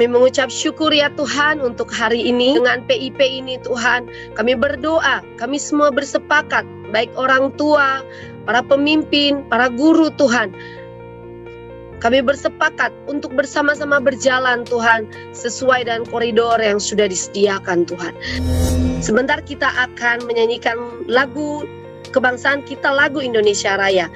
Kami mengucap syukur ya Tuhan untuk hari ini. Dengan PIP ini Tuhan, kami berdoa, kami semua bersepakat, baik orang tua, para pemimpin, para guru Tuhan. Kami bersepakat untuk bersama-sama berjalan Tuhan, sesuai dengan koridor yang sudah disediakan Tuhan. Sebentar kita akan menyanyikan lagu kebangsaan kita, lagu Indonesia Raya.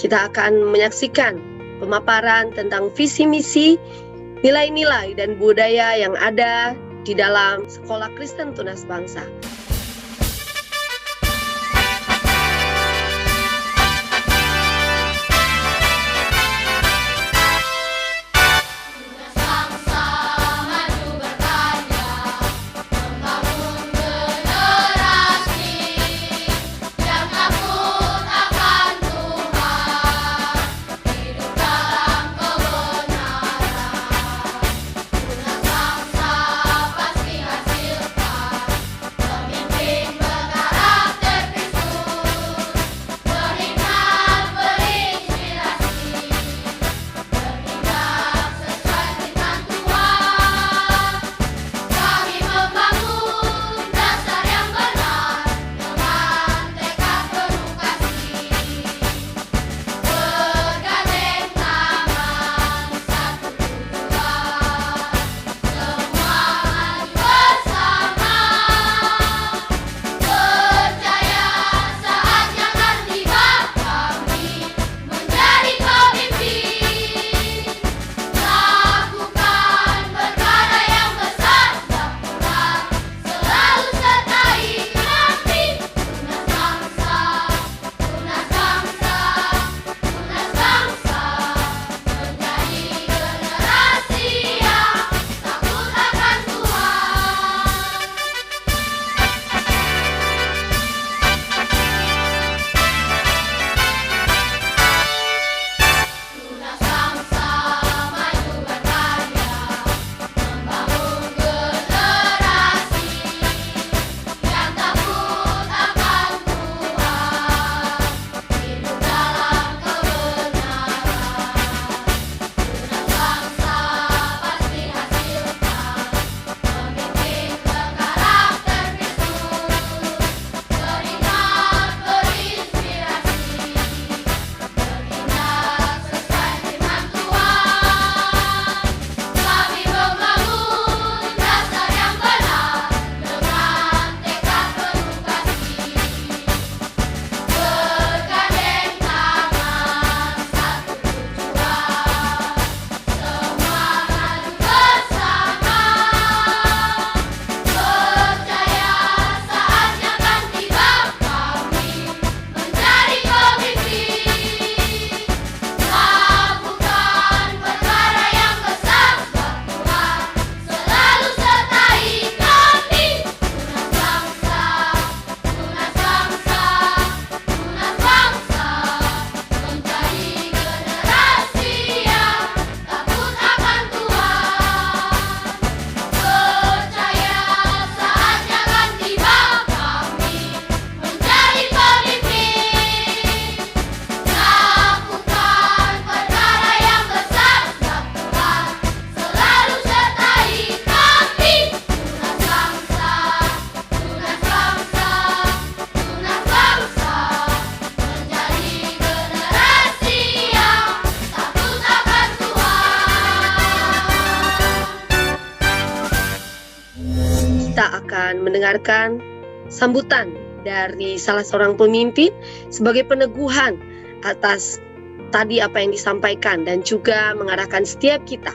Kita akan menyaksikan pemaparan tentang visi misi, nilai-nilai dan budaya yang ada di dalam Sekolah Kristen Tunas Bangsa. Pasti hasilkan akan mendengarkan sambutan dari salah seorang pemimpin sebagai peneguhan atas tadi apa yang disampaikan dan juga mengarahkan setiap kita,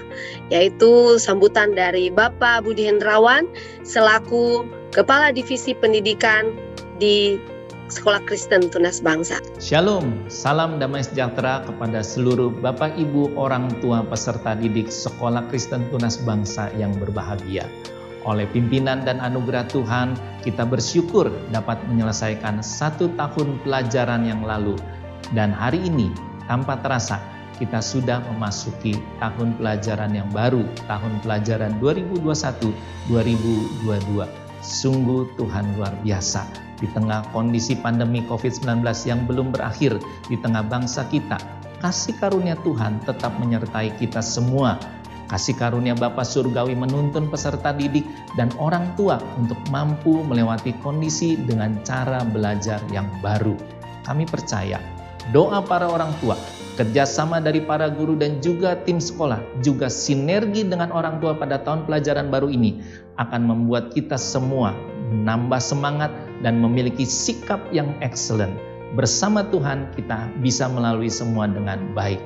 yaitu sambutan dari Bapak Budi Hendrawan selaku Kepala Divisi Pendidikan di Sekolah Kristen Tunas Bangsa. Shalom, salam damai sejahtera kepada seluruh Bapak Ibu orang tua peserta didik Sekolah Kristen Tunas Bangsa yang berbahagia. Oleh pimpinan dan anugerah Tuhan, kita bersyukur dapat menyelesaikan 1 tahun pelajaran yang lalu. Dan hari ini, tanpa terasa, kita sudah memasuki tahun pelajaran yang baru, tahun pelajaran 2021-2022. Sungguh Tuhan luar biasa. Di tengah kondisi pandemi COVID-19 yang belum berakhir di tengah bangsa kita, kasih karunia Tuhan tetap menyertai kita semua. Kasih karunia Bapa Surgawi menuntun peserta didik dan orang tua untuk mampu melewati kondisi dengan cara belajar yang baru. Kami percaya doa para orang tua, kerjasama dari para guru dan juga tim sekolah, juga sinergi dengan orang tua pada tahun pelajaran baru ini akan membuat kita semua menambah semangat dan memiliki sikap yang excellent. Bersama Tuhan kita bisa melalui semua dengan baik.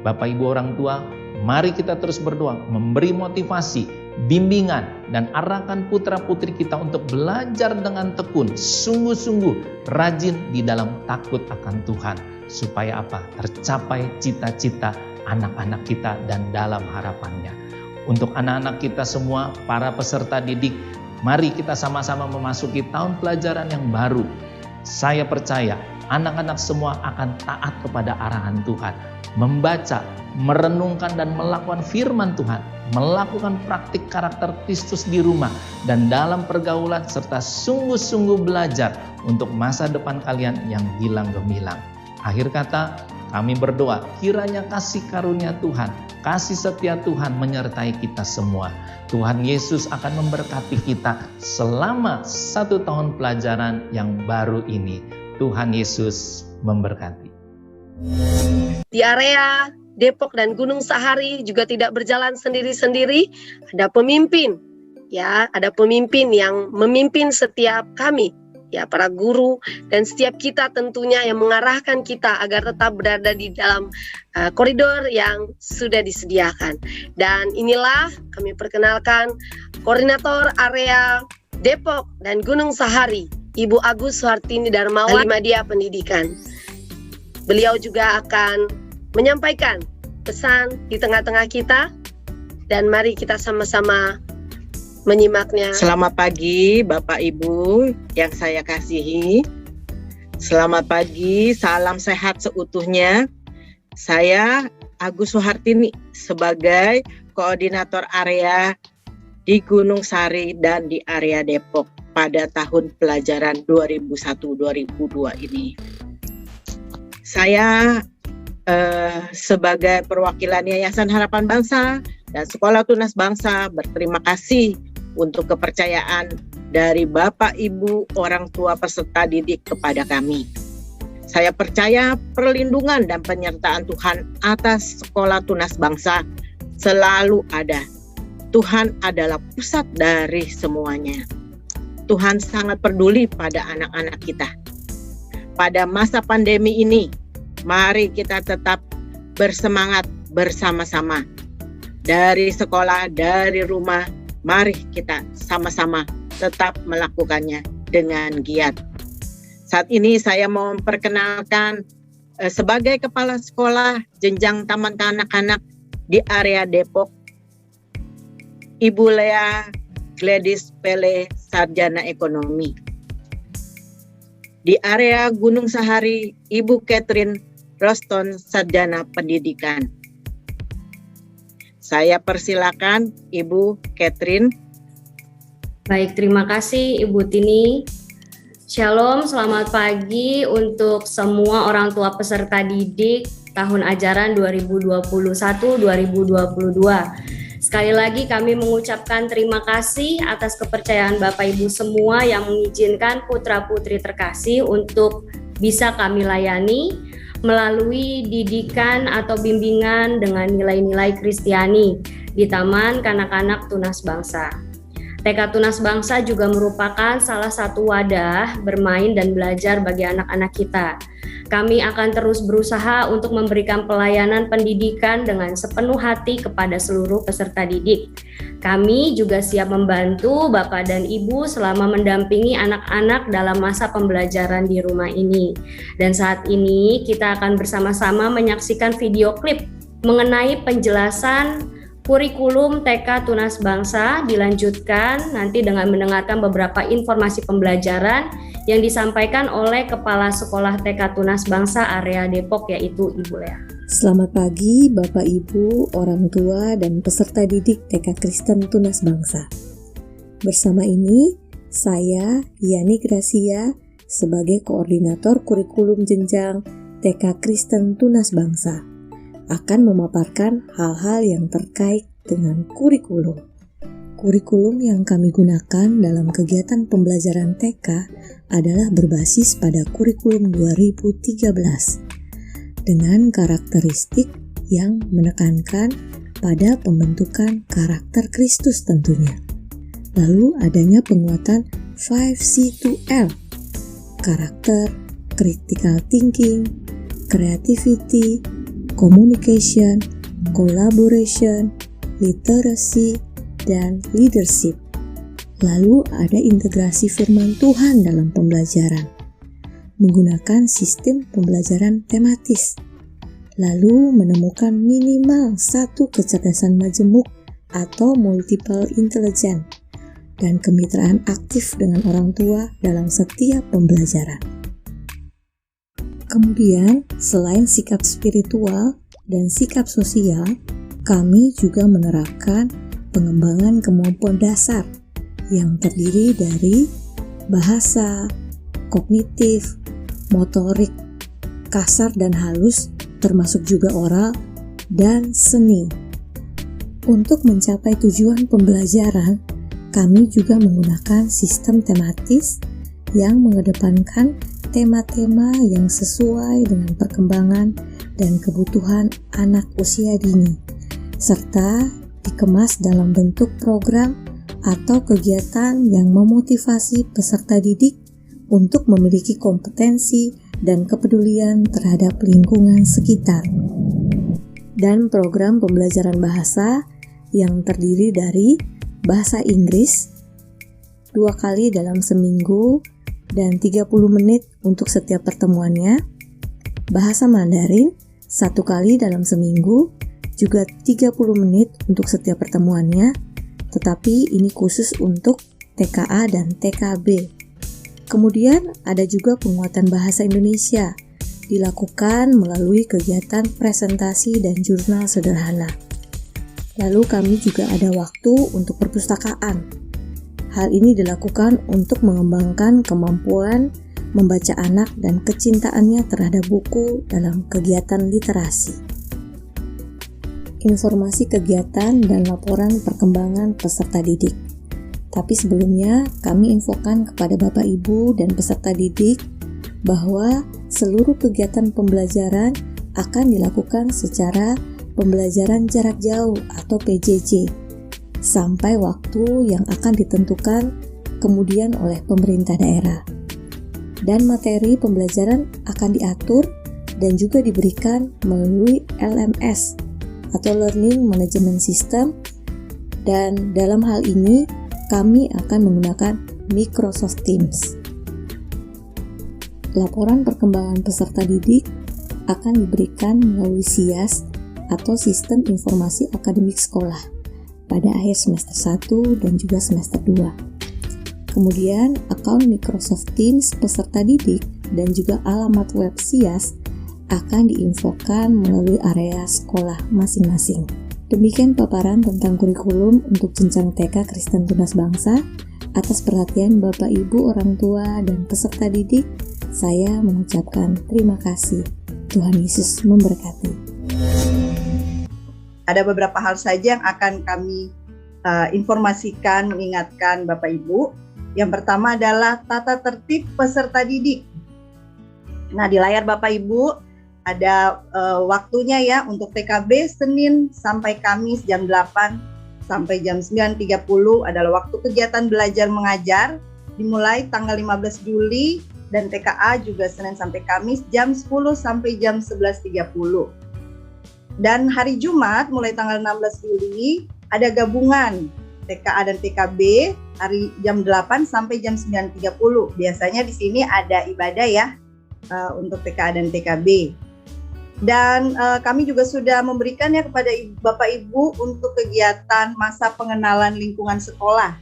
Bapak Ibu orang tua, mari kita terus berdoa, memberi motivasi, bimbingan, dan arahkan putra-putri kita untuk belajar dengan tekun, sungguh-sungguh rajin di dalam takut akan Tuhan. Supaya apa? Tercapai cita-cita anak-anak kita dan dalam harapannya. Untuk anak-anak kita semua, para peserta didik, mari kita sama-sama memasuki tahun pelajaran yang baru. Saya percaya anak-anak semua akan taat kepada arahan Tuhan. Membaca, merenungkan dan melakukan firman Tuhan. Melakukan praktik karakter Kristus di rumah dan dalam pergaulan serta sungguh-sungguh belajar untuk masa depan kalian yang gilang gemilang. Akhir kata, kami berdoa kiranya kasih karunia Tuhan, kasih setia Tuhan menyertai kita semua. Tuhan Yesus akan memberkati kita selama 1 tahun pelajaran yang baru ini. Tuhan Yesus memberkati. Di area Depok dan Gunung Sahari juga tidak berjalan sendiri-sendiri. Ada pemimpin, ya, ada pemimpin yang memimpin setiap kami. Ya, para guru dan setiap kita tentunya yang mengarahkan kita agar tetap berada di dalam koridor yang sudah disediakan. Dan inilah kami perkenalkan Koordinator Area Depok dan Gunung Sahari, Ibu Agus Suhartini Darmawan, Media Pendidikan. Beliau juga akan menyampaikan pesan di tengah-tengah kita dan mari kita sama-sama menyimaknya. Selamat pagi Bapak Ibu yang saya kasihi. Selamat pagi, salam sehat seutuhnya. Saya Agus Suhartini sebagai Koordinator Area di Gunung Sari dan di area Depok pada tahun pelajaran 2001-2002 ini. Saya sebagai perwakilan Yayasan Harapan Bangsa dan Sekolah Tunas Bangsa berterima kasih untuk kepercayaan dari Bapak Ibu orang tua peserta didik kepada kami. Saya percaya perlindungan dan penyertaan Tuhan atas Sekolah Tunas Bangsa selalu ada. Tuhan adalah pusat dari semuanya. Tuhan sangat peduli pada anak-anak kita. Pada masa pandemi ini, mari kita tetap bersemangat bersama-sama. Dari sekolah, dari rumah, mari kita sama-sama tetap melakukannya dengan giat. Saat ini saya mau memperkenalkan sebagai Kepala Sekolah Jenjang Taman Kanak-Kanak di area Depok, Ibu Lea Gladys Pele, Sarjana Ekonomi. Di area Gunung Sahari, Ibu Catherine Roston, Sarjana Pendidikan. Saya persilakan Ibu Catherine. Baik, terima kasih Ibu Tini. Shalom, selamat pagi untuk semua orang tua peserta didik tahun ajaran 2021-2022. Sekali lagi kami mengucapkan terima kasih atas kepercayaan Bapak Ibu semua yang mengizinkan putra-putri terkasih untuk bisa kami layani melalui didikan atau bimbingan dengan nilai-nilai Kristiani di Taman Kanak-Kanak Tunas Bangsa. TK Tunas Bangsa juga merupakan salah satu wadah bermain dan belajar bagi anak-anak kita. Kami akan terus berusaha untuk memberikan pelayanan pendidikan dengan sepenuh hati kepada seluruh peserta didik. Kami juga siap membantu Bapak dan Ibu selama mendampingi anak-anak dalam masa pembelajaran di rumah ini. Dan saat ini kita akan bersama-sama menyaksikan video klip mengenai penjelasan kurikulum TK Tunas Bangsa, dilanjutkan nanti dengan mendengarkan beberapa informasi pembelajaran yang disampaikan oleh Kepala Sekolah TK Tunas Bangsa area Depok, yaitu Ibu Lea. Selamat pagi Bapak Ibu, orang tua dan peserta didik TK Kristen Tunas Bangsa. Bersama ini, saya Yani Gracia sebagai Koordinator Kurikulum Jenjang TK Kristen Tunas Bangsa akan memaparkan hal-hal yang terkait dengan kurikulum. Kurikulum yang kami gunakan dalam kegiatan pembelajaran TK adalah berbasis pada kurikulum 2013 dengan karakteristik yang menekankan pada pembentukan karakter Kristus tentunya. Lalu adanya penguatan 5C2L, karakter, critical thinking, creativity, communication, collaboration, literacy, dan leadership. Lalu ada integrasi firman Tuhan dalam pembelajaran, menggunakan sistem pembelajaran tematis. Lalu menemukan minimal 1 kecerdasan majemuk atau multiple intelligence, dan kemitraan aktif dengan orang tua dalam setiap pembelajaran. Kemudian, selain sikap spiritual dan sikap sosial, kami juga menerapkan pengembangan kemampuan dasar yang terdiri dari bahasa, kognitif, motorik, kasar dan halus, termasuk juga oral, dan seni. Untuk mencapai tujuan pembelajaran, kami juga menggunakan sistem tematis yang mengedepankan tema-tema yang sesuai dengan perkembangan dan kebutuhan anak usia dini, serta dikemas dalam bentuk program atau kegiatan yang memotivasi peserta didik untuk memiliki kompetensi dan kepedulian terhadap lingkungan sekitar. Dan program pembelajaran bahasa yang terdiri dari bahasa Inggris 2 kali dalam seminggu dan 30 menit untuk setiap pertemuannya, bahasa Mandarin 1 kali dalam seminggu, juga 30 menit untuk setiap pertemuannya, tetapi ini khusus untuk TKA dan TKB. Kemudian ada juga penguatan bahasa Indonesia, dilakukan melalui kegiatan presentasi dan jurnal sederhana. Lalu kami juga ada waktu untuk perpustakaan. Hal ini dilakukan untuk mengembangkan kemampuan membaca anak dan kecintaannya terhadap buku dalam kegiatan literasi. Informasi kegiatan dan laporan perkembangan peserta didik. Tapi sebelumnya kami infokan kepada Bapak Ibu dan peserta didik bahwa seluruh kegiatan pembelajaran akan dilakukan secara pembelajaran jarak jauh atau PJJ sampai waktu yang akan ditentukan kemudian oleh pemerintah daerah. Dan materi pembelajaran akan diatur dan juga diberikan melalui LMS atau Learning Management System, dan dalam hal ini kami akan menggunakan Microsoft Teams. Laporan perkembangan peserta didik akan diberikan melalui SIAS atau Sistem Informasi Akademik Sekolah pada akhir semester 1 dan juga semester 2. Kemudian, akun Microsoft Teams peserta didik dan juga alamat web SIAS akan diinfokan melalui area sekolah masing-masing. Demikian paparan tentang kurikulum untuk jenjang TK Kristen Tunas Bangsa. Atas perhatian Bapak Ibu, orang tua, dan peserta didik, saya mengucapkan terima kasih. Tuhan Yesus memberkati. Ada beberapa hal saja yang akan kami informasikan, mengingatkan Bapak Ibu. Yang pertama adalah tata tertib peserta didik. Nah, di layar Bapak Ibu ada waktunya ya untuk TKB Senin sampai Kamis jam 8 sampai jam 9.30 adalah waktu kegiatan belajar mengajar, dimulai tanggal 15 Juli, dan TKA juga Senin sampai Kamis jam 10 sampai jam 11.30. Dan hari Jumat mulai tanggal 16 Juli ada gabungan TKA dan TKB hari jam 8 sampai jam 9.30. Biasanya di sini ada ibadah ya untuk TKA dan TKB. Dan kami juga sudah memberikannya kepada Bapak Ibu untuk kegiatan masa pengenalan lingkungan sekolah.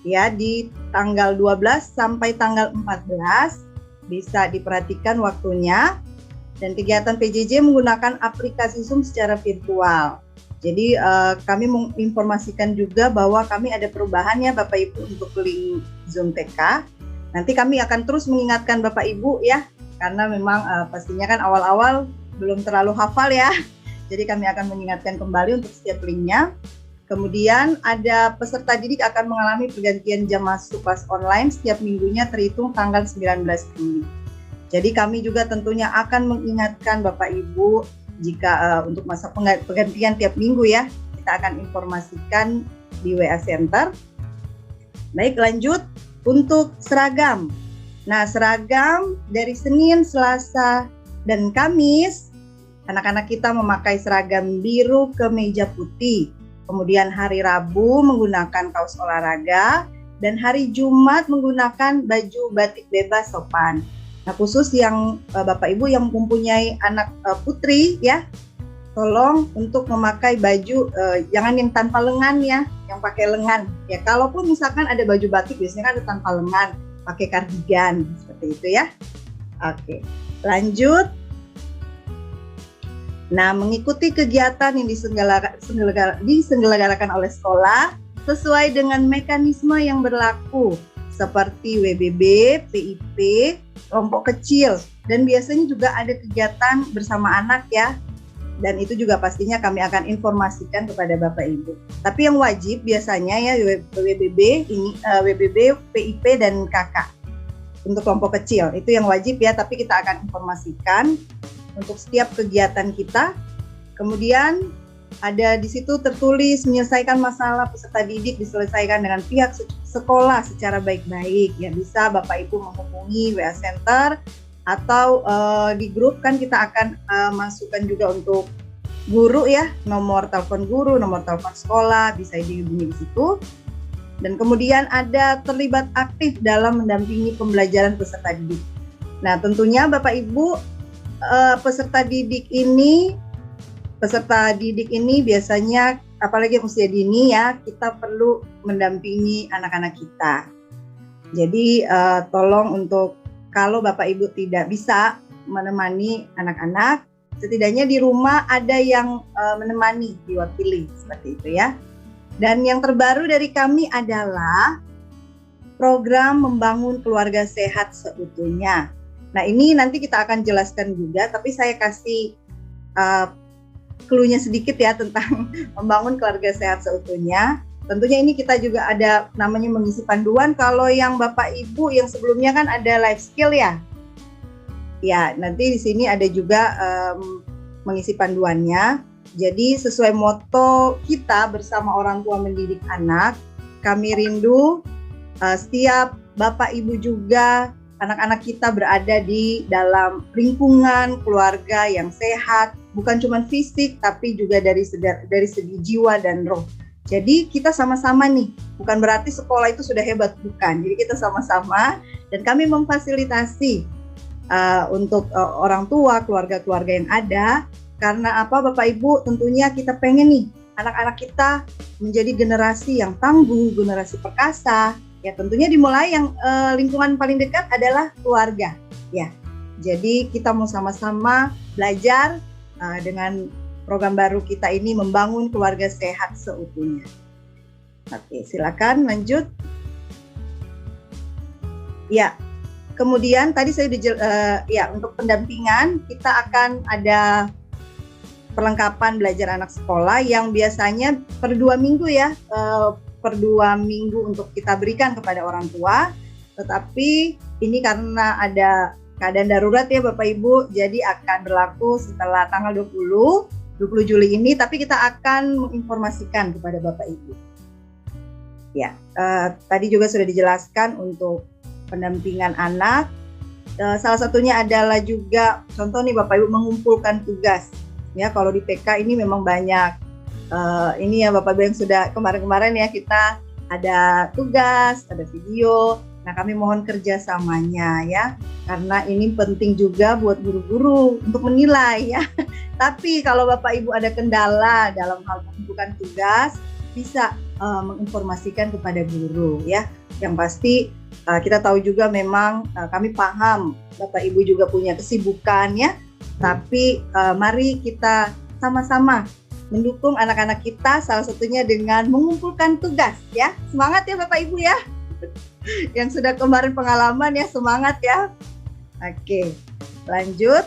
Ya, di tanggal 12 sampai tanggal 14 bisa diperhatikan waktunya. Dan kegiatan PJJ menggunakan aplikasi Zoom secara virtual. Jadi kami menginformasikan juga bahwa kami ada perubahan ya Bapak Ibu untuk link Zoom TK. Nanti kami akan terus mengingatkan Bapak Ibu ya, karena memang pastinya kan awal-awal belum terlalu hafal ya. Jadi kami akan mengingatkan kembali untuk setiap linknya. Kemudian ada peserta didik akan mengalami pergantian jam masuk kelas online setiap minggunya terhitung tanggal 19 Juli. Jadi kami juga tentunya akan mengingatkan Bapak Ibu jika untuk masa pergantian tiap minggu ya, kita akan informasikan di WA Center. Baik, lanjut untuk seragam. Nah, seragam dari Senin, Selasa, dan Kamis, anak-anak kita memakai seragam biru kemeja putih. Kemudian hari Rabu menggunakan kaos olahraga, dan hari Jumat menggunakan baju batik bebas sopan. Nah, khusus yang Bapak Ibu yang mempunyai anak putri ya, tolong untuk memakai baju jangan yang tanpa lengan ya, yang pakai lengan. Ya, kalaupun misalkan ada baju batik biasanya kan ada tanpa lengan, pakai kardigan seperti itu ya. Oke, lanjut. Nah, mengikuti kegiatan yang diselenggarakan oleh sekolah sesuai dengan mekanisme yang berlaku seperti WBB, PIP, kelompok kecil, dan biasanya juga ada kegiatan bersama anak ya. Dan itu juga pastinya kami akan informasikan kepada Bapak Ibu. Tapi yang wajib biasanya ya WBB, PIP dan KK untuk kelompok kecil. Itu yang wajib ya, tapi kita akan informasikan untuk setiap kegiatan kita. Kemudian ada di situ tertulis menyelesaikan masalah peserta didik diselesaikan dengan pihak sekolah secara baik-baik. Ya, bisa Bapak Ibu menghubungi WA Center atau di grup kan kita akan masukkan juga untuk guru ya, nomor telepon guru, nomor telepon sekolah bisa dihubungi di situ. Dan kemudian ada terlibat aktif dalam mendampingi pembelajaran peserta didik. Nah, tentunya Bapak Ibu peserta didik ini biasanya apalagi usia dini ya, kita perlu mendampingi anak-anak kita. Jadi tolong untuk kalau Bapak Ibu tidak bisa menemani anak-anak, setidaknya di rumah ada yang menemani, diwakili seperti itu ya. Dan yang terbaru dari kami adalah program membangun keluarga sehat seutuhnya. Nah, ini nanti kita akan jelaskan juga, tapi saya kasih clue-nya sedikit ya tentang membangun keluarga sehat seutuhnya. Tentunya ini kita juga ada namanya mengisi panduan. Kalau yang Bapak Ibu yang sebelumnya kan ada life skill ya. Ya, nanti di sini ada juga mengisi panduannya. Jadi sesuai moto kita bersama orang tua mendidik anak, kami rindu setiap Bapak Ibu juga anak-anak kita berada di dalam lingkungan keluarga yang sehat, bukan cuma fisik tapi juga dari segi jiwa dan roh. Jadi kita sama-sama nih, bukan berarti sekolah itu sudah hebat, bukan. Jadi kita sama-sama dan kami memfasilitasi untuk orang tua, keluarga-keluarga yang ada. Karena apa Bapak Ibu, tentunya kita pengen nih anak-anak kita menjadi generasi yang tangguh, generasi perkasa. Ya, tentunya dimulai yang lingkungan paling dekat adalah keluarga. Ya, jadi kita mau sama-sama belajar dengan program baru kita ini membangun keluarga sehat seutuhnya. Oke, silakan lanjut. Ya, kemudian tadi saya untuk pendampingan kita akan ada perlengkapan belajar anak sekolah yang biasanya per 2 minggu ya. Per 2 minggu untuk kita berikan kepada orang tua, tetapi ini karena ada keadaan darurat ya Bapak Ibu, jadi akan berlaku setelah tanggal 20 20 Juli ini, tapi kita akan menginformasikan kepada Bapak Ibu. Ya, tadi juga sudah dijelaskan untuk pendampingan anak. Salah satunya adalah juga contoh nih Bapak Ibu mengumpulkan tugas. Ya, kalau di PK ini memang banyak. Ini ya Bapak Ibu yang sudah kemarin-kemarin ya kita ada tugas, ada video. Nah, kami mohon kerjasamanya ya, karena ini penting juga buat guru-guru untuk menilai ya. Tapi kalau Bapak Ibu ada kendala dalam hal menentukan tugas, bisa menginformasikan kepada guru ya. Yang pasti kita tahu juga memang kami paham Bapak Ibu juga punya kesibukan ya. Tapi mari kita sama-sama mendukung anak-anak kita, salah satunya dengan mengumpulkan tugas ya. Semangat ya Bapak Ibu ya. Yang sudah kemarin pengalaman ya, semangat ya. Oke, lanjut.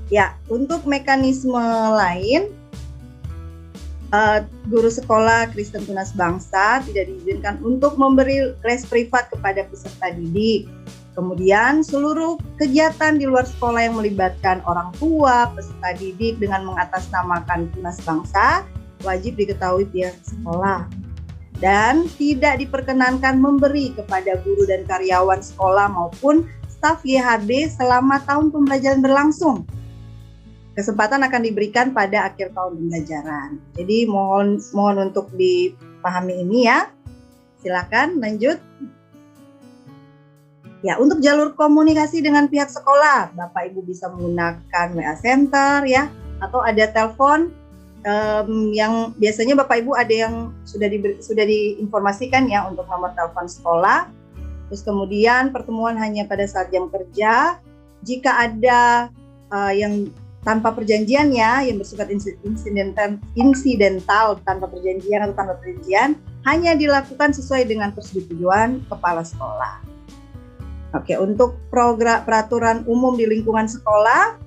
Ya, untuk mekanisme lain, guru sekolah Kristen Tunas Bangsa tidak diizinkan untuk memberi les privat kepada peserta didik. Kemudian seluruh kegiatan di luar sekolah yang melibatkan orang tua, peserta didik dengan mengatasnamakan Tunas Bangsa wajib diketahui pihak sekolah. Dan tidak diperkenankan memberi kepada guru dan karyawan sekolah maupun staf YHB selama tahun pembelajaran berlangsung. Kesempatan akan diberikan pada akhir tahun pembelajaran. Jadi mohon untuk dipahami ini ya. Silakan lanjut. Ya, untuk jalur komunikasi dengan pihak sekolah, Bapak Ibu bisa menggunakan WA Center ya, atau ada telepon yang biasanya Bapak Ibu ada yang sudah diinformasikan ya untuk nomor telepon sekolah. Terus kemudian pertemuan hanya pada saat jam kerja. Jika ada yang tanpa perjanjian ya, yang bersifat insidental tanpa perjanjian atau tanpa perjanjian, hanya dilakukan sesuai dengan persetujuan kepala sekolah. Oke, untuk peraturan umum di lingkungan sekolah,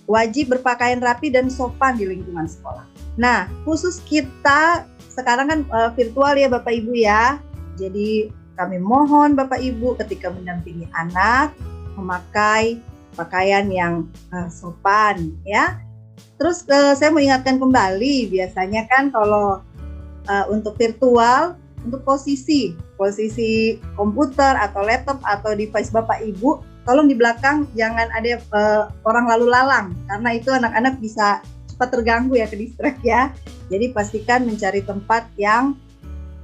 wajib berpakaian rapi dan sopan di lingkungan sekolah. Nah, khusus kita sekarang kan virtual ya Bapak Ibu ya. Jadi kami mohon Bapak Ibu ketika mendampingi anak memakai pakaian yang sopan ya. Terus saya mau ingatkan kembali, biasanya kan kalau untuk virtual, untuk posisi komputer atau laptop atau device Bapak Ibu, tolong di belakang jangan ada orang lalu lalang, karena itu anak-anak bisa cepat terganggu ya, ke distract ya. Jadi pastikan mencari tempat yang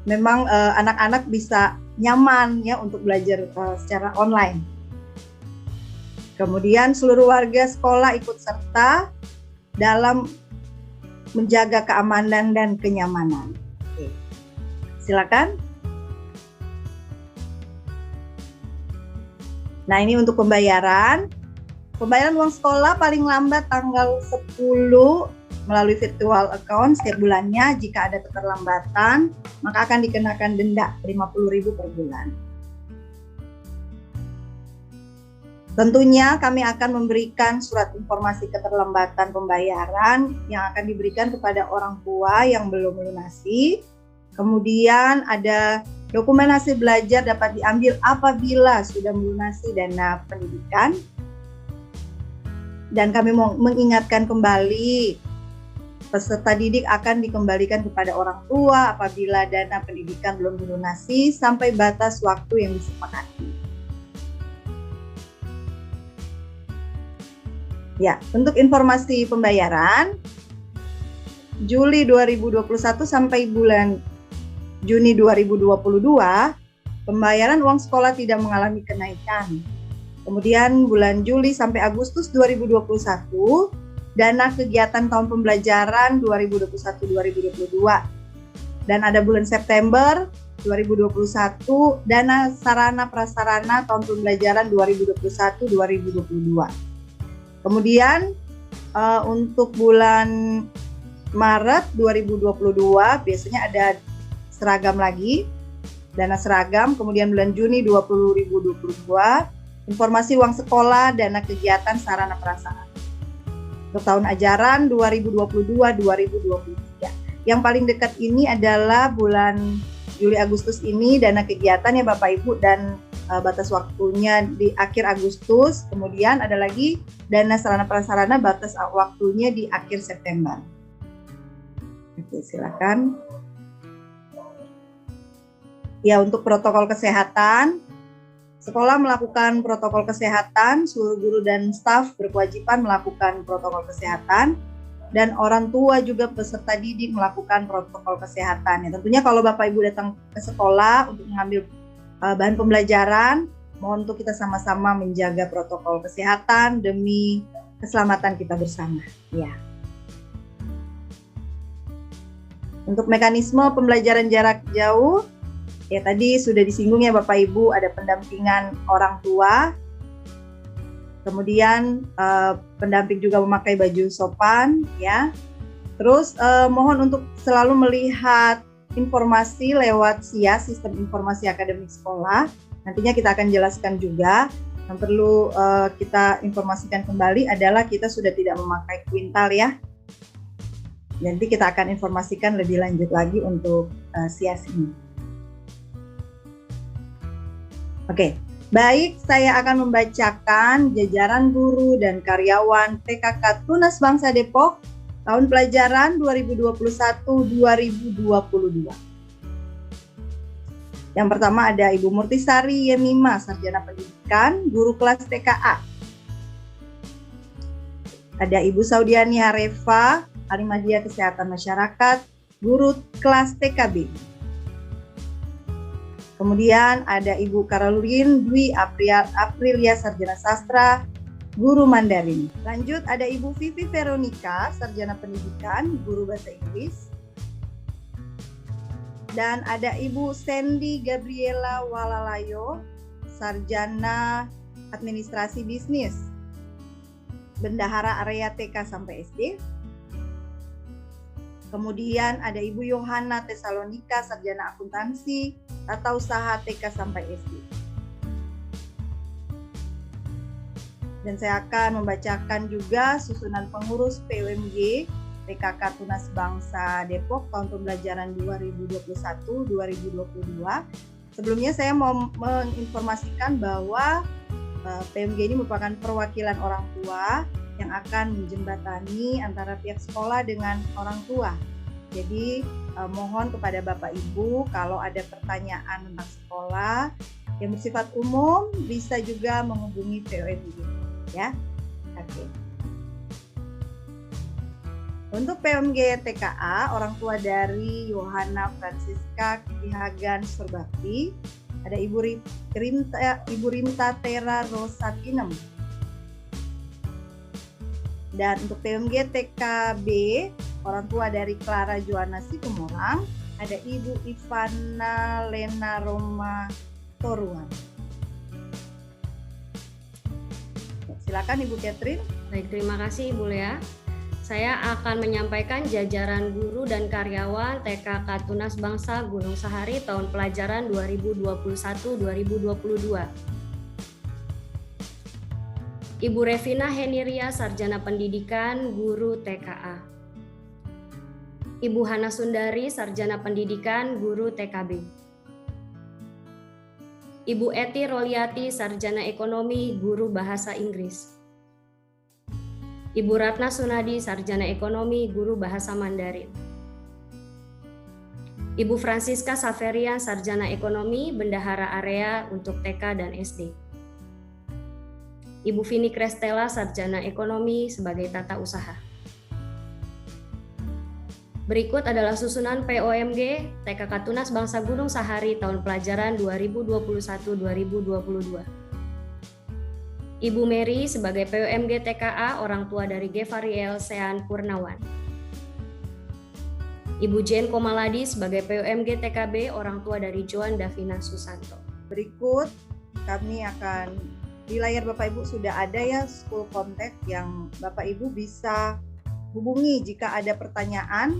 memang anak-anak bisa nyaman ya untuk belajar secara online. Kemudian seluruh warga sekolah ikut serta dalam menjaga keamanan dan kenyamanan. Oke. Silakan. Nah, ini untuk pembayaran. Pembayaran uang sekolah paling lambat tanggal 10 melalui virtual account setiap bulannya. Jika ada keterlambatan, maka akan dikenakan denda 50.000 per bulan. Tentunya kami akan memberikan surat informasi keterlambatan pembayaran yang akan diberikan kepada orang tua yang belum melunasi. Kemudian ada dokumen hasil belajar dapat diambil apabila sudah melunasi dana pendidikan. Dan kami mau mengingatkan kembali, peserta didik akan dikembalikan kepada orang tua apabila dana pendidikan belum dilunasi sampai batas waktu yang disepakati. Ya, untuk informasi pembayaran, Juli 2021 sampai bulan Juni 2022, pembayaran uang sekolah tidak mengalami kenaikan. Kemudian bulan Juli sampai Agustus 2021, dana kegiatan tahun pembelajaran 2021-2022. Dan ada bulan September 2021, dana sarana prasarana tahun pembelajaran 2021-2022. Kemudian untuk bulan Maret 2022 biasanya ada seragam lagi, dana seragam. Kemudian bulan Juni 2022 informasi uang sekolah, dana kegiatan sarana prasarana. Untuk tahun ajaran 2022-2023. Yang paling dekat ini adalah bulan Juli Agustus ini dana kegiatan ya Bapak Ibu, dan batas waktunya di akhir Agustus. Kemudian ada lagi dana sarana prasarana batas waktunya di akhir September. Oke, silakan. Ya, untuk protokol kesehatan, sekolah melakukan protokol kesehatan, seluruh guru dan staf berkewajiban melakukan protokol kesehatan, dan orang tua juga peserta didik melakukan protokol kesehatan. Ya, tentunya kalau Bapak Ibu datang ke sekolah untuk mengambil bahan pembelajaran, mohon untuk kita sama-sama menjaga protokol kesehatan demi keselamatan kita bersama. Ya. Untuk mekanisme pembelajaran jarak jauh, ya tadi sudah disinggung ya Bapak Ibu, ada pendampingan orang tua, kemudian pendamping juga memakai baju sopan, ya. Terus mohon untuk selalu melihat informasi lewat SIA, Sistem Informasi Akademik Sekolah. Nantinya kita akan jelaskan juga. Yang perlu kita informasikan kembali adalah kita sudah tidak memakai kuintal ya. Nanti kita akan informasikan lebih lanjut lagi untuk SIA ini. Oke, baik, saya akan membacakan jajaran guru dan karyawan TKK Tunas Bangsa Depok tahun pelajaran 2021-2022. Yang pertama ada Ibu Murtisari Yemima, Sarjana Pendidikan, Guru Kelas TKA. Ada Ibu Saudiani Harefa, Alimadia Kesehatan Masyarakat, Guru Kelas TKB. Kemudian ada Ibu Caroline Dwi Aprilia, Sarjana Sastra, Guru Mandarin. Lanjut ada Ibu Vivi Veronica, Sarjana Pendidikan, Guru Bahasa Inggris. Dan ada Ibu Sandy Gabriela Walalayo, Sarjana Administrasi Bisnis, Bendahara Area TK sampai SD. Kemudian ada Ibu Yohana Tesalonika, Sarjana Akuntansi, Tata Usaha TK sampai SD. Dan saya akan membacakan juga susunan pengurus PUMG TKK Tunas Bangsa Depok tahun pembelajaran 2021-2022. Sebelumnya saya mau menginformasikan bahwa PUMG ini merupakan perwakilan orang tua yang akan menjembatani antara pihak sekolah dengan orang tua. Jadi mohon kepada Bapak Ibu kalau ada pertanyaan tentang sekolah yang bersifat umum bisa juga menghubungi PUMG. Ya, oke. Untuk PUMG TKA, orang tua dari Yohana Francisca Kihagan Surbakti, ada Ibu Rinta Tera Rosatinem. Dan untuk PUMG TKB, orang tua dari Clara Joana Situmorang, ada Ibu Ivana Lena Roma Toruan. Silakan Ibu Catherine. Baik, terima kasih Ibu Lea. Saya akan menyampaikan jajaran guru dan karyawan TKK Tunas Bangsa Gunung Sahari tahun pelajaran 2021-2022. Ibu Revina Heniria, Sarjana Pendidikan, Guru TKA. Ibu Hana Sundari, Sarjana Pendidikan, Guru TKB. Ibu Eti Roliati, Sarjana Ekonomi, Guru Bahasa Inggris. Ibu Ratna Sunadi, Sarjana Ekonomi, Guru Bahasa Mandarin. Ibu Francisca Saverian, Sarjana Ekonomi, Bendahara Area untuk TK dan SD. Ibu Vini Krestela, Sarjana Ekonomi sebagai Tata Usaha. Berikut adalah susunan POMG TKK Tunas Bangsa Gunung Sahari tahun pelajaran 2021-2022. Ibu Mary sebagai POMG TKA, orang tua dari Gevariel Sean Purnawan. Ibu Jane Komaladi sebagai POMG TKB, orang tua dari Joan Davina Susanto. Berikut kami akan, di layar Bapak Ibu sudah ada ya school contact yang Bapak Ibu bisa hubungi jika ada pertanyaan.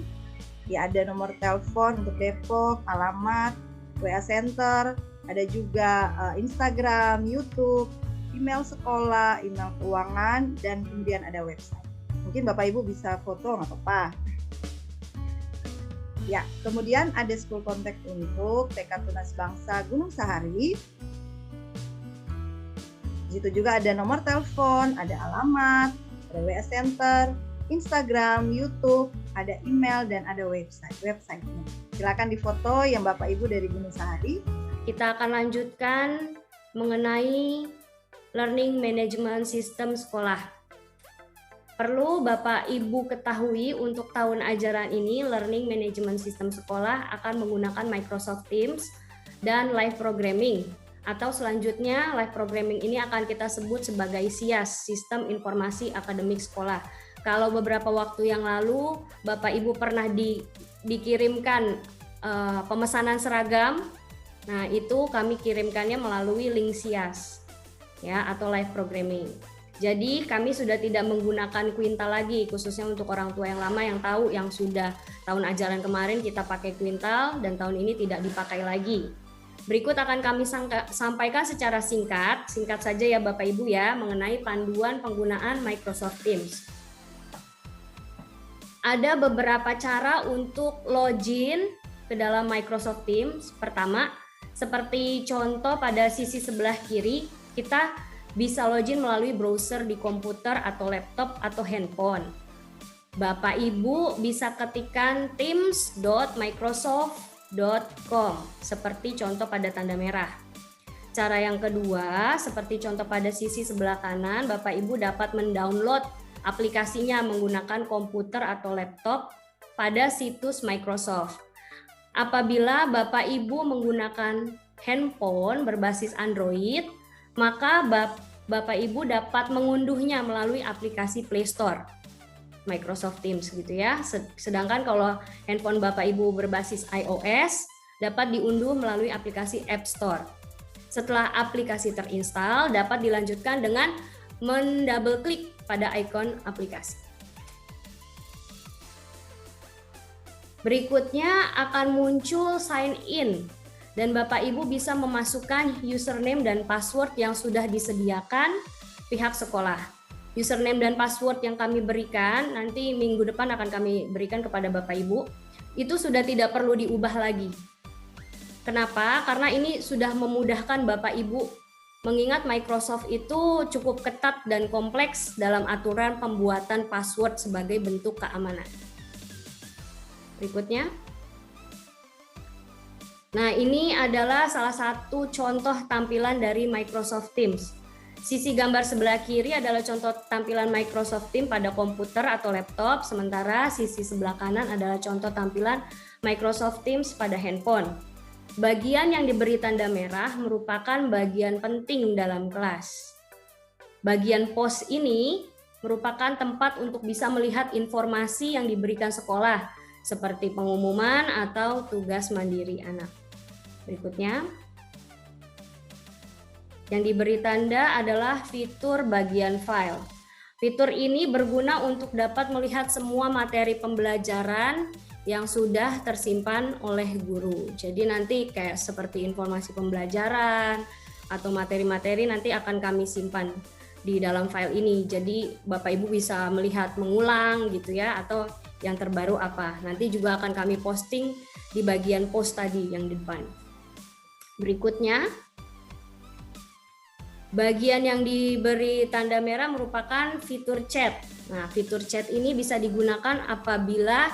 Ya, ada nomor telepon untuk Depok, alamat, WA Center, ada juga Instagram, YouTube, email sekolah, email keuangan, dan kemudian ada website. Mungkin Bapak Ibu bisa foto, nggak apa-apa. Ya, kemudian ada school contact untuk TK Tunas Bangsa Gunung Sahari. Di situ juga ada nomor telepon, ada alamat, ada WA Center, Instagram, YouTube, ada email, dan ada website-nya. Silakan difoto yang Bapak Ibu dari Gunung Sahari. Kita akan lanjutkan mengenai Learning Management System sekolah. Perlu Bapak Ibu ketahui untuk tahun ajaran ini Learning Management System sekolah akan menggunakan Microsoft Teams dan live programming, atau selanjutnya live programming ini akan kita sebut sebagai SIAS, Sistem Informasi Akademik Sekolah. Kalau beberapa waktu yang lalu Bapak Ibu pernah dikirimkan pemesanan seragam, nah itu kami kirimkannya melalui link SIAS ya, atau live programming. Jadi kami sudah tidak menggunakan kuintal lagi, khususnya untuk orang tua yang lama yang tahu, yang sudah tahun ajaran kemarin kita pakai kuintal dan tahun ini tidak dipakai lagi. Berikut akan kami sampaikan secara singkat saja ya Bapak Ibu ya, mengenai panduan penggunaan Microsoft Teams. Ada beberapa cara untuk login ke dalam Microsoft Teams. Pertama, seperti contoh pada sisi sebelah kiri, kita bisa login melalui browser di komputer atau laptop atau handphone. Bapak Ibu bisa ketikkan teams.microsoft.com seperti contoh pada tanda merah. Cara yang kedua, seperti contoh pada sisi sebelah kanan, Bapak Ibu dapat mendownload aplikasinya menggunakan komputer atau laptop pada situs Microsoft. Apabila Bapak Ibu menggunakan handphone berbasis Android, maka Bapak Ibu dapat mengunduhnya melalui aplikasi Play Store Microsoft Teams gitu ya. Sedangkan kalau handphone Bapak Ibu berbasis iOS, dapat diunduh melalui aplikasi App Store. Setelah aplikasi terinstall, dapat dilanjutkan dengan mendouble klik pada ikon aplikasi. Berikutnya akan muncul sign in dan Bapak Ibu bisa memasukkan username dan password yang sudah disediakan pihak sekolah. Username dan password yang kami berikan nanti minggu depan akan kami berikan kepada Bapak Ibu. Itu sudah tidak perlu diubah lagi. Kenapa? Karena ini sudah memudahkan Bapak Ibu. Mengingat Microsoft itu cukup ketat dan kompleks dalam aturan pembuatan password sebagai bentuk keamanan. Berikutnya. Nah, ini adalah salah satu contoh tampilan dari Microsoft Teams. Sisi gambar sebelah kiri adalah contoh tampilan Microsoft Teams pada komputer atau laptop, sementara sisi sebelah kanan adalah contoh tampilan Microsoft Teams pada handphone. Bagian yang diberi tanda merah merupakan bagian penting dalam kelas. Bagian pos ini merupakan tempat untuk bisa melihat informasi yang diberikan sekolah, seperti pengumuman atau tugas mandiri anak. Berikutnya, yang diberi tanda adalah fitur bagian file. Fitur ini berguna untuk dapat melihat semua materi pembelajaran yang sudah tersimpan oleh guru. Jadi nanti kayak seperti informasi pembelajaran atau materi-materi nanti akan kami simpan di dalam file ini. Jadi Bapak Ibu bisa melihat mengulang gitu ya, atau yang terbaru apa. Nanti juga akan kami posting di bagian post tadi yang di depan. Berikutnya, bagian yang diberi tanda merah merupakan fitur chat. Nah, fitur chat ini bisa digunakan apabila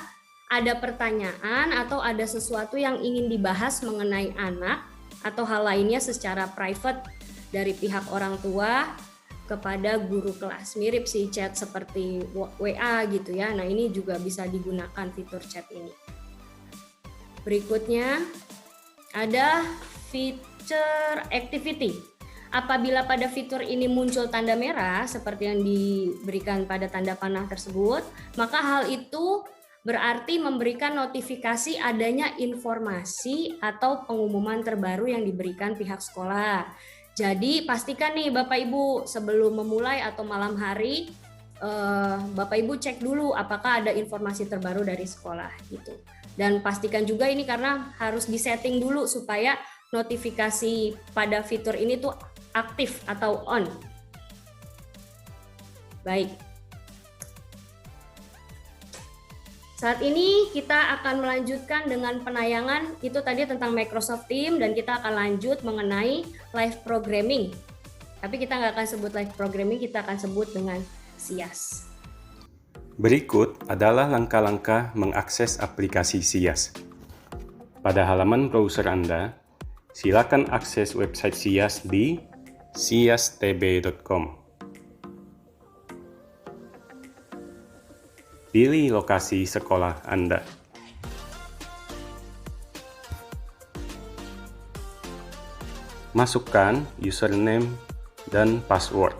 ada pertanyaan atau ada sesuatu yang ingin dibahas mengenai anak atau hal lainnya secara private dari pihak orang tua kepada guru kelas. Mirip sih chat seperti WA gitu ya. Nah, ini juga bisa digunakan fitur chat ini. Berikutnya ada fitur activity. Apabila pada fitur ini muncul tanda merah seperti yang diberikan pada tanda panah tersebut, maka hal itu berarti memberikan notifikasi adanya informasi atau pengumuman terbaru yang diberikan pihak sekolah. Jadi pastikan nih Bapak Ibu sebelum memulai atau malam hari, Bapak Ibu cek dulu apakah ada informasi terbaru dari sekolah gitu. Dan pastikan juga ini karena harus disetting dulu supaya notifikasi pada fitur ini tuh aktif atau on. Baik. Saat ini kita akan melanjutkan dengan penayangan itu tadi tentang Microsoft Teams dan kita akan lanjut mengenai live programming. Tapi kita nggak akan sebut live programming, kita akan sebut dengan SIAS. Berikut adalah langkah-langkah mengakses aplikasi SIAS. Pada halaman browser Anda, silakan akses website SIAS di siastb.com. Pilih lokasi sekolah Anda. Masukkan username dan password.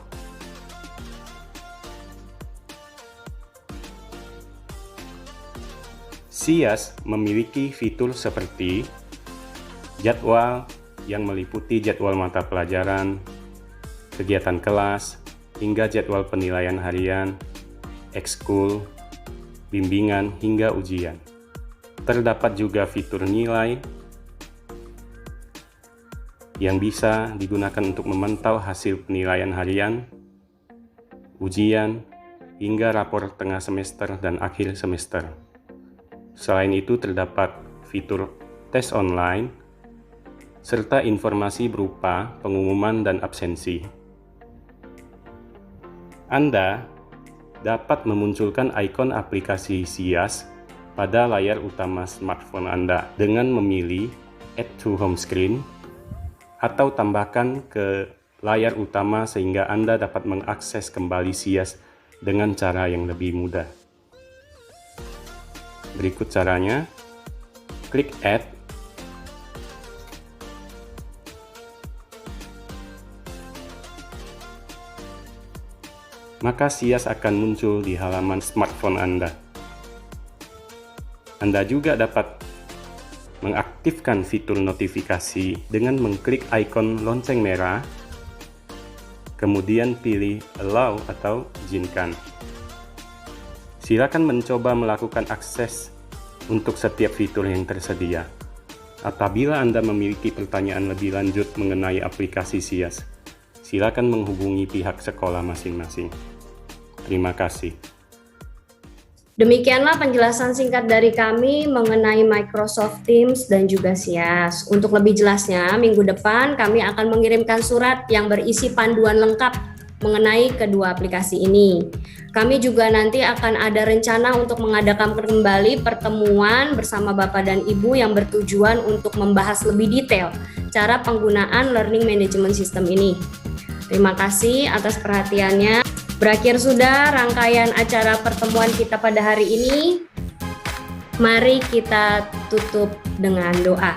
SIAS memiliki fitur seperti jadwal yang meliputi jadwal mata pelajaran, kegiatan kelas, hingga jadwal penilaian harian, ekskul, bimbingan, hingga ujian. Terdapat juga fitur nilai yang bisa digunakan untuk memantau hasil penilaian harian, ujian, hingga rapor tengah semester dan akhir semester. Selain itu terdapat fitur tes online, serta informasi berupa pengumuman dan absensi. Anda dapat memunculkan ikon aplikasi SIAS pada layar utama smartphone Anda dengan memilih Add to Home Screen atau tambahkan ke layar utama sehingga Anda dapat mengakses kembali SIAS dengan cara yang lebih mudah. Berikut caranya. Klik Add. Maka SIAS akan muncul di halaman smartphone Anda. Anda juga dapat mengaktifkan fitur notifikasi dengan mengklik ikon lonceng merah, kemudian pilih Allow atau izinkan. Silakan mencoba melakukan akses untuk setiap fitur yang tersedia. Apabila Anda memiliki pertanyaan lebih lanjut mengenai aplikasi SIAS, silakan menghubungi pihak sekolah masing-masing. Terima kasih. Demikianlah penjelasan singkat dari kami mengenai Microsoft Teams dan juga SIAS. Untuk lebih jelasnya, minggu depan kami akan mengirimkan surat yang berisi panduan lengkap mengenai kedua aplikasi ini. Kami juga nanti akan ada rencana untuk mengadakan kembali pertemuan bersama Bapak dan Ibu yang bertujuan untuk membahas lebih detail cara penggunaan Learning Management System ini. Terima kasih atas perhatiannya. Berakhir sudah rangkaian acara pertemuan kita pada hari ini. Mari kita tutup dengan doa.